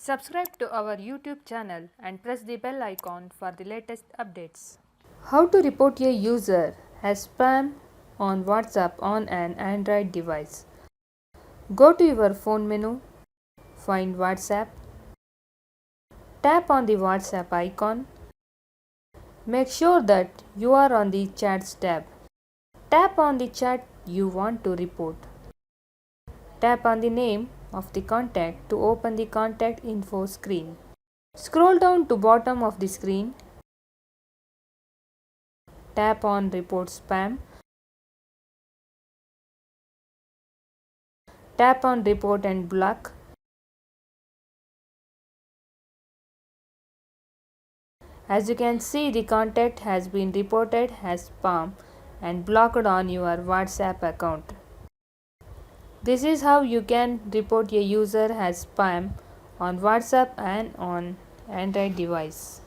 Subscribe to our YouTube channel and press the bell icon for the latest updates. How to report a user as spam on WhatsApp on an Android device. Go to your phone menu, find WhatsApp, tap on the WhatsApp icon. Make sure that you are on the Chats tab. Tap on the chat you want to report. Tap on the name of the contact to open the contact info screen. Scroll down to bottom of the screen. Tap on report spam. Tap on report and block. As you can see, the contact has been reported as spam and blocked on your WhatsApp account. This is how you can report a user as spam on WhatsApp and on Android device.